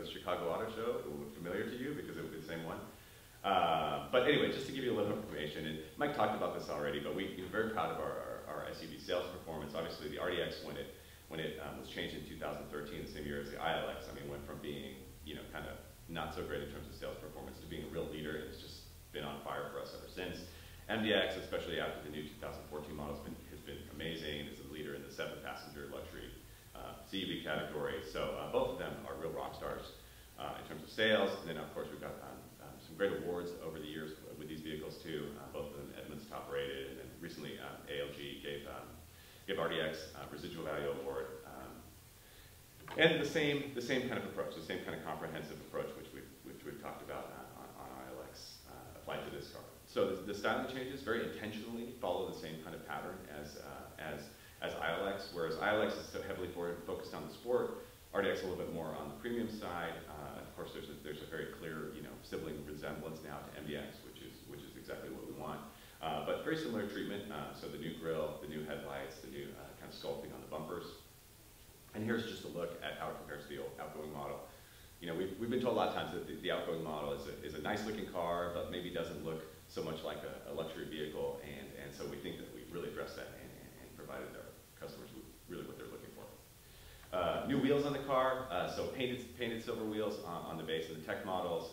the Chicago Auto Show, it will look familiar to you because it will be the same one. But anyway, just to give you a little information, and Mike talked about this already, but we're very proud of our SUV sales performance. Obviously, the RDX, when it was changed in 2013, the same year as the ILX, I mean, went from being, kind of not so great in terms of sales performance to being a real leader, and it's just been on fire for us ever since. MDX, especially after the new 2014 model, has been amazing, and is a leader in the 7-passenger luxury CUV category. So both of them are real rock stars in terms of sales. And then, of course, we've got some great awards over the years with these vehicles too. Both of them Edmunds top rated, and then recently ALG gave RDX Residual Value Award. And the same kind of approach, the same kind of comprehensive approach which we've talked about on ILX applied to this car. So the styling changes very intentionally follow the same kind of pattern as ILX, whereas ILX is so heavily focused on the sport, RDX a little bit more on the premium side. Of course, there's a very clear sibling resemblance now to MDX, which is exactly what we want. But very similar treatment. So the new grille, the new headlights, the new kind of sculpting on the bumpers. And here's just a look at how it compares to the old outgoing model. We've been told a lot of times that the outgoing model is a nice looking car, but maybe doesn't look so much like a luxury vehicle, and so we think that we really addressed that and provided our customers with really what they're looking for. New wheels on the car, so painted silver wheels on the base of the tech models,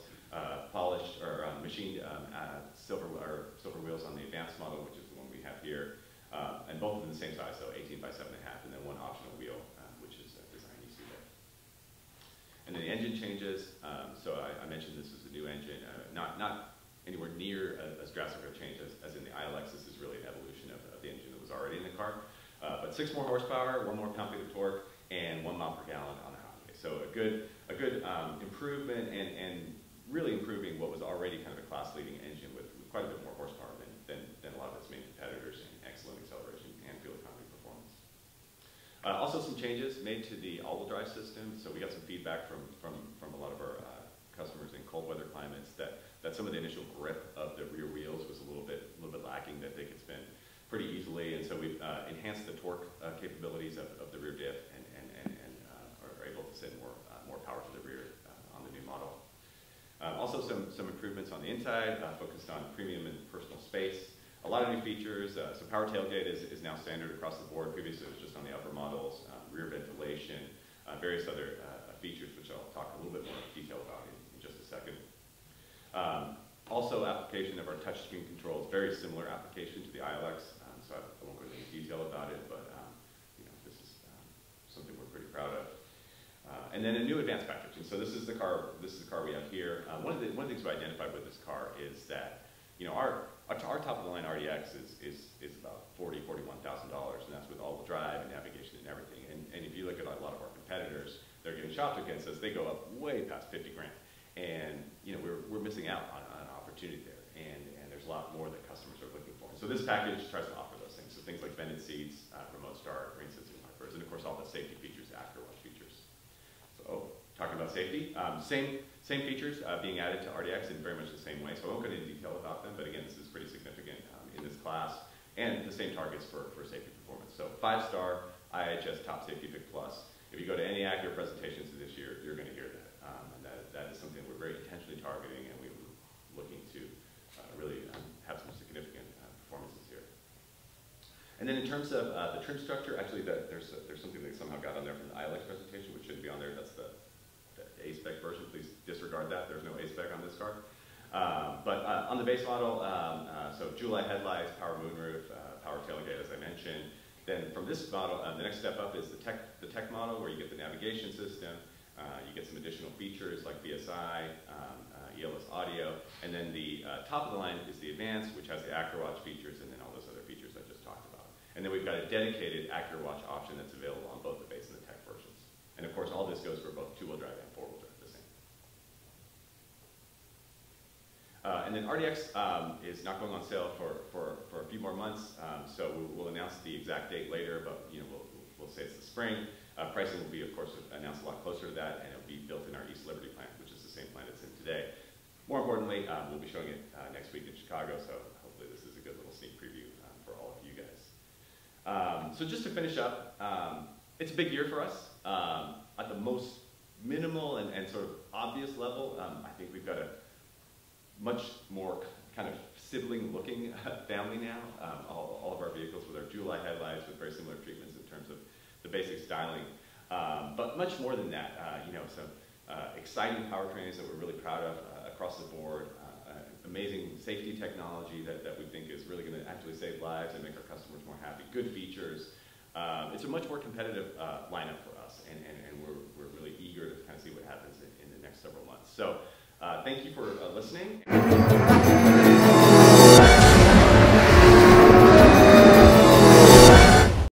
polished or machined silver wheels on the advanced model, which is the one we have here, and both of them the same size, so 18 by 7.5, and then one optional wheel, which is design you see there. And then the engine changes. So I mentioned this is a new engine, not anywhere near as drastic a change as in the ILX. This is really an evolution of the engine that was already in the car. But 6 more horsepower, 1 more pound-feet of torque, and 1 mile per gallon on the highway. So a good improvement and really improving what was already kind of a class-leading engine with quite a bit more horsepower than a lot of its main competitors, and excellent acceleration and fuel economy performance. Also some changes made to the all-wheel drive system. So we got some feedback from a lot of our customers in cold weather climates that some of the initial grip of the rear wheels was a little bit lacking, that they could spin pretty easily, and so we've enhanced the torque capabilities of the rear diff and are able to send more power to the rear on the new model. Also some improvements on the inside, focused on premium and personal space. A lot of new features. So power tailgate is now standard across the board. Previously it was just on the upper models. Rear ventilation, various other features which I'll talk a little bit more detail about in just a second. Also application of our touchscreen controls, very similar application to the ILX, so I won't go into any detail about it, but this is something we're pretty proud of. And then a new advanced package, and so this is the car we have here. One of the things we identified with this car is that our top of the line RDX is about $41,000, and that's with all-wheel drive and navigation and everything. And if you look at a lot of our competitors, they're getting shopped against us. They go up way past 50 grand, and we're missing out on an opportunity there. And there's a lot more that customers are looking for. And so this package tries to offer those things. So things like vented seats, remote start, rain sensing wipers, and of course all the safety features, the AcuraWatch features. So talking about safety, same features being added to RDX in very much the same way. So I won't go into detail about them, but again, this is pretty significant in this class, and the same targets for safety performance. So 5-star IHS Top Safety Pick Plus. If you go to any Acura presentations this year, you're going to hear that. And that is something we're very intentionally targeting, and we're looking to really have some significant performances here. And then in terms of the trim structure, actually there's something that somehow got on there from the ILX presentation, which shouldn't be on there. That's the A-spec version. Please disregard that. There's no A-spec on this car. But on the base model, so jewel light headlights, power moonroof, power tailgate, as I mentioned. Then from this model, the next step up is the tech model, where you get the navigation system, you get some additional features like BSI, ELS audio, and then the top of the line is the advanced, which has the AcuraWatch features, and then all those other features I just talked about. And then we've got a dedicated AcuraWatch option that's available on both the base and the tech versions. And of course, all this goes for both 2-wheel drive and 4-wheel drive the same. And then RDX is not going on sale for a few more months, so we'll announce the exact date later, but we'll say it's the spring. Pricing will be, of course, announced a lot closer to that, and it'll be built in our East Liberty plant, which is the same plant it's in today. More importantly, we'll be showing it next week in Chicago, so hopefully this is a good little sneak preview for all of you guys. So just to finish up, it's a big year for us. At the most minimal and sort of obvious level, I think we've got a much more kind of sibling-looking family now. All of our vehicles with our dual light headlights with very similar treatments in terms of the basic styling. But much more than that, some exciting powertrains that we're really proud of across the board. Amazing safety technology that we think is really going to actually save lives and make our customers more happy. Good features. It's a much more competitive lineup for us, and we're really eager to kind of see what happens in the next several months. So thank you for listening.